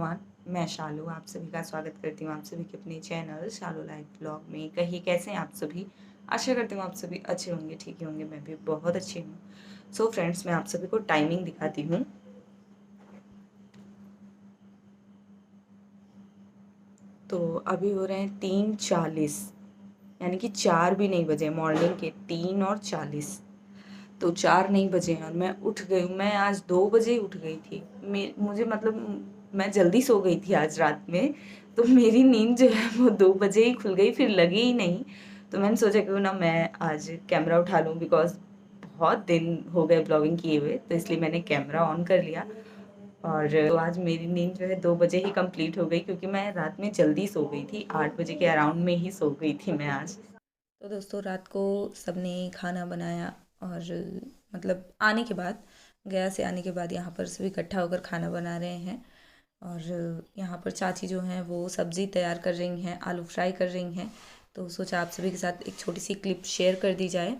Everyone, मैं शालू आप सभी का स्वागत करती हूँ आप सभी के अपने चैनल शालू लाइफ ब्लॉग में। कहिए कैसे हैं आप सभी। आशा करती हूँ आप सभी अच्छे होंगे, ठीक होंगे। मैं भी बहुत अच्छी हूँ। सो फ्रेंड्स, मैं आप सभी को टाइमिंग दिखाती हूँ। तो अभी हो रहे हैं 3:40, यानी कि 4 भी नहीं बजे। मॉर्निंग के 3:40, तो 4 नहीं बजे हैं और मैं उठ गई हूँ। मैं आज 2 बजे ही उठ गई थी। मुझे मतलब मैं जल्दी सो गई थी आज रात में, तो मेरी नींद जो है वो 2 बजे ही खुल गई, फिर लगी ही नहीं। तो मैंने सोचा क्यों ना मैं आज कैमरा उठा लूँ, बिकॉज बहुत दिन हो गए ब्लॉगिंग किए हुए, तो इसलिए मैंने कैमरा ऑन कर लिया। और तो आज मेरी नींद जो है 2 बजे ही कंप्लीट हो गई, क्योंकि मैं रात में जल्दी सो गई थी। 8 बजे के अराउंड में ही सो गई थी मैं आज। तो दोस्तों, रात को सबने खाना बनाया और मतलब आने के बाद, गया से आने के बाद यहाँ पर सभी इकट्ठा होकर खाना बना रहे हैं। और यहाँ पर चाची जो हैं वो सब्ज़ी तैयार कर रही हैं, आलू फ्राई कर रही हैं। तो सोचा आप सभी के साथ एक छोटी सी क्लिप शेयर कर दी जाए।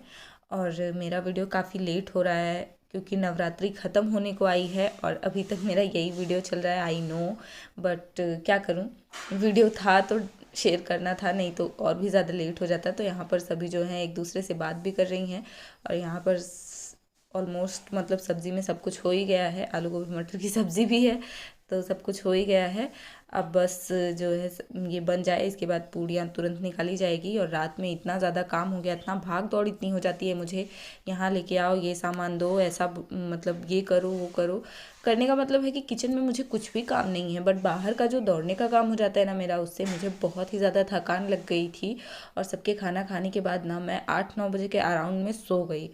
और मेरा वीडियो काफ़ी लेट हो रहा है, क्योंकि नवरात्रि ख़त्म होने को आई है और अभी तक मेरा यही वीडियो चल रहा है। आई नो, बट क्या करूँ, वीडियो था तो शेयर करना था, नहीं तो और भी ज़्यादा लेट हो जाता। तो यहाँ पर सभी जो हैं एक दूसरे से बात भी कर रही हैं। और यहाँ पर ऑलमोस्ट मतलब सब्ज़ी में सब कुछ हो ही गया है। आलू गोभी मटर की सब्ज़ी भी है, तो सब कुछ हो ही गया है। अब बस जो है ये बन जाए, इसके बाद पूड़ियाँ तुरंत निकाली जाएगी। और रात में इतना ज़्यादा काम हो गया, इतना भाग दौड़ इतनी हो जाती है मुझे, यहाँ लेके आओ, ये सामान दो, ऐसा मतलब ये करो वो करो। करने का मतलब है कि किचन में मुझे कुछ भी काम नहीं है, बट बाहर का जो दौड़ने का काम हो जाता है ना मेरा, उससे मुझे बहुत ही ज़्यादा थकान लग गई थी। और सबके खाना खाने के बाद ना मैं 8-9 बजे के अराउंड में सो गई।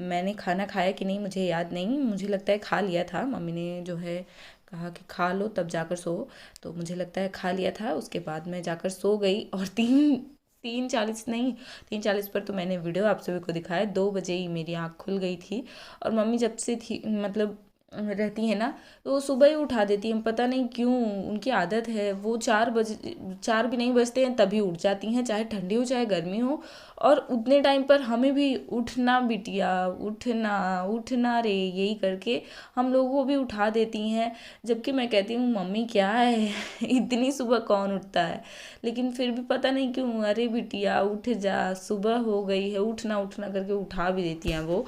मैंने खाना खाया कि नहीं मुझे याद नहीं, मुझे लगता है खा लिया था। मम्मी ने जो है कहा कि खा लो तब जाकर सो, तो मुझे लगता है खा लिया था। उसके बाद मैं जाकर सो गई। और 3:40 नहीं, 3:40 पर तो मैंने वीडियो आप सभी को दिखाया। 2 बजे ही मेरी आँख खुल गई थी। और मम्मी जब से थी मतलब रहती है ना, तो वो सुबह ही उठा देती हैं, पता नहीं क्यों, उनकी आदत है। वो 4 भी नहीं बजते हैं तभी उठ जाती हैं, चाहे ठंडी हो चाहे गर्मी हो। और उतने टाइम पर हमें भी उठना बिटिया, उठना उठना रे, यही करके हम लोगों को भी उठा देती हैं। जबकि मैं कहती हूँ मम्मी क्या है इतनी सुबह कौन उठता है, लेकिन फिर भी पता नहीं क्यों, अरे बिटिया उठ जा, सुबह हो गई है, उठना उठना करके उठा भी देती हैं वो।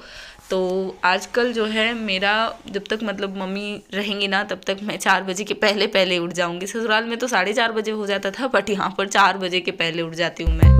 तो आजकल जो है मेरा, जब तक मतलब मम्मी रहेंगी ना तब तक मैं 4 बजे के पहले पहले उठ जाऊंगी। ससुराल में तो 4:30 बजे हो जाता था, बट यहाँ पर 4 बजे के पहले उठ जाती हूँ मैं।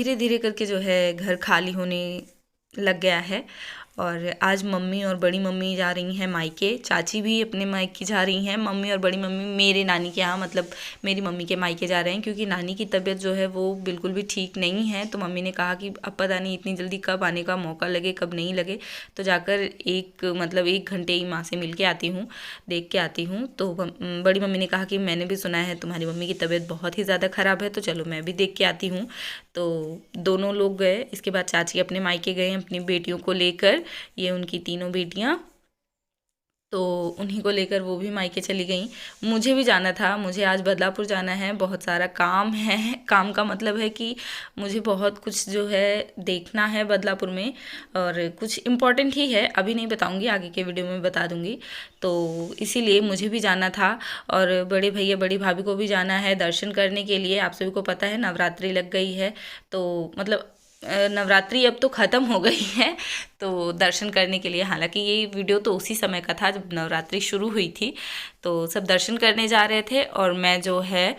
धीरे धीरे करके जो है घर खाली होने लग गया है। और आज मम्मी और बड़ी मम्मी जा रही हैं मायके, चाची भी अपने मायके जा रही हैं, मम्मी और बड़ी मम्मी मेरे नानी के यहाँ, मतलब मेरी मम्मी के मायके जा रहे हैं, क्योंकि नानी की तबीयत जो है वो बिल्कुल भी ठीक नहीं है। तो मम्मी ने कहा कि अब पता नहीं इतनी जल्दी कब आने का मौका लगे कब नहीं लगे, तो जाकर एक घंटे ही माँ से मिल के आती हूँ, देख के आती हूँ। तो बड़ी मम्मी ने कहा कि मैंने भी सुना है तुम्हारी मम्मी की तबीयत बहुत ही ज़्यादा ख़राब है, तो चलो मैं भी देख के आती हूँ। तो दोनों लोग गए। इसके बाद चाची अपने मायके गए अपनी बेटियों को लेकर, ये उनकी तीनों बेटियां, तो उन्हीं को लेकर वो भी मायके चली गई। मुझे भी जाना था, मुझे आज बदलापुर जाना है, बहुत सारा काम है। काम का मतलब है कि मुझे बहुत कुछ जो है देखना है बदलापुर में, और कुछ इम्पोर्टेंट ही है, अभी नहीं बताऊंगी, आगे के वीडियो में बता दूंगी। तो इसीलिए मुझे भी जाना था, और बड़े भैया बड़ी भाभी को भी जाना है दर्शन करने के लिए। आप सभी को पता है नवरात्रि लग गई है, तो मतलब नवरात्रि अब तो ख़त्म हो गई है, तो दर्शन करने के लिए, हालांकि ये वीडियो तो उसी समय का था जब नवरात्रि शुरू हुई थी, तो सब दर्शन करने जा रहे थे और मैं जो है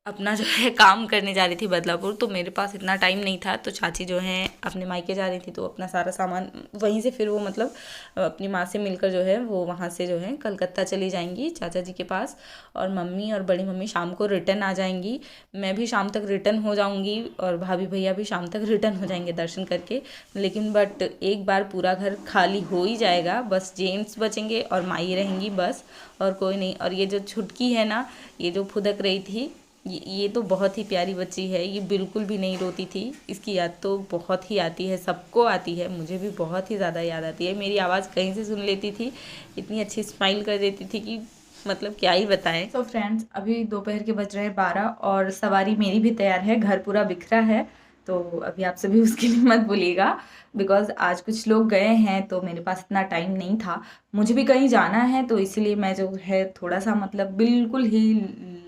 अपना जो है काम करने जा रही थी बदलापुर। तो मेरे पास इतना टाइम नहीं था, तो चाची जो है अपने मायके जा रही थी, तो अपना सारा सामान वहीं से फिर वो मतलब अपनी माँ से मिलकर जो है वो वहाँ से जो है कलकत्ता चली जाएंगी चाचा जी के पास, और मम्मी और बड़ी मम्मी शाम को रिटर्न आ जाएंगी। मैं भी शाम तक रिटर्न हो जाऊँगी और भाभी भैया भी शाम तक रिटर्न हो जाएंगे दर्शन करके। लेकिन बट एक बार पूरा घर खाली हो ही जाएगा, बस जेंट्स बचेंगे और माई रहेंगी बस, और कोई नहीं। और ये जो छुटकी है ना, ये जो फुदक रही थी, ये तो बहुत ही प्यारी बच्ची है, ये बिल्कुल भी नहीं रोती थी। इसकी याद तो बहुत ही आती है, सबको आती है, मुझे भी बहुत ही ज़्यादा याद आती है। मेरी आवाज़ कहीं से सुन लेती थी, इतनी अच्छी स्माइल कर देती थी कि मतलब क्या ही बताएं। तो फ्रेंड्स, अभी दोपहर के बज रहे हैं 12 और सवारी मेरी भी तैयार है, घर पूरा बिखरा है, तो अभी आप सभी उसके लिए मत बोलिएगा, बिकॉज आज कुछ लोग गए हैं तो मेरे पास इतना टाइम नहीं था, मुझे भी कहीं जाना है, तो इसीलिए मैं जो है थोड़ा सा मतलब बिल्कुल ही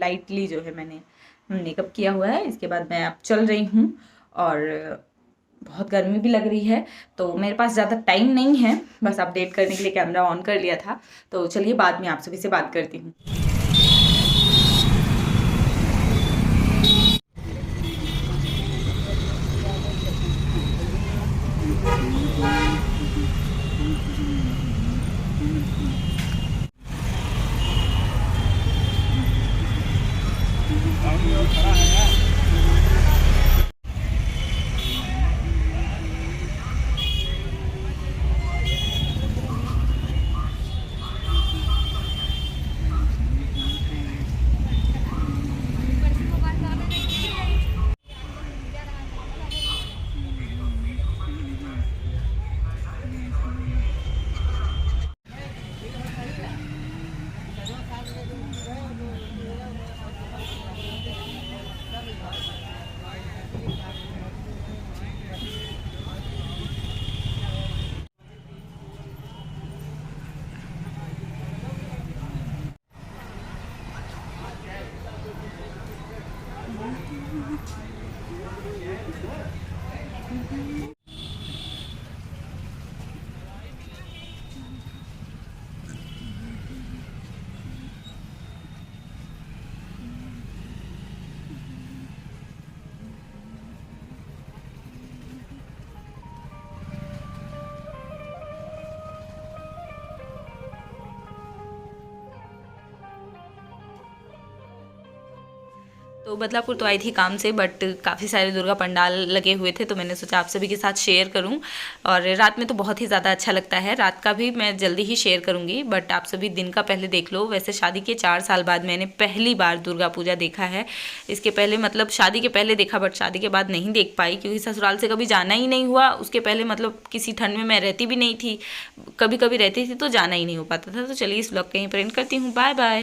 लाइटली जो है मैंने मेकअप किया हुआ है। इसके बाद मैं अब चल रही हूँ, और बहुत गर्मी भी लग रही है, तो मेरे पास ज़्यादा टाइम नहीं है, बस अपडेट करने के लिए कैमरा ऑन कर लिया था। तो चलिए बाद में आप सभी से बात करती हूँ। तो बदलापुर तो आई थी काम से, बट काफ़ी सारे दुर्गा पंडाल लगे हुए थे, तो मैंने सोचा आप सभी के साथ शेयर करूं। और रात में तो बहुत ही ज़्यादा अच्छा लगता है, रात का भी मैं जल्दी ही शेयर करूंगी, बट आप सभी दिन का पहले देख लो। वैसे शादी के 4 साल बाद मैंने पहली बार दुर्गा पूजा देखा है। इसके पहले मतलब शादी के पहले देखा, बट शादी के बाद नहीं देख पाई, क्योंकि ससुराल से कभी जाना ही नहीं हुआ। उसके पहले मतलब किसी ठंड में मैं रहती भी नहीं थी, कभी कभी रहती थी तो जाना ही नहीं हो पाता था। तो चलिए इस ब्लॉग कहीं पर एंड करती हूँ, बाय बाय।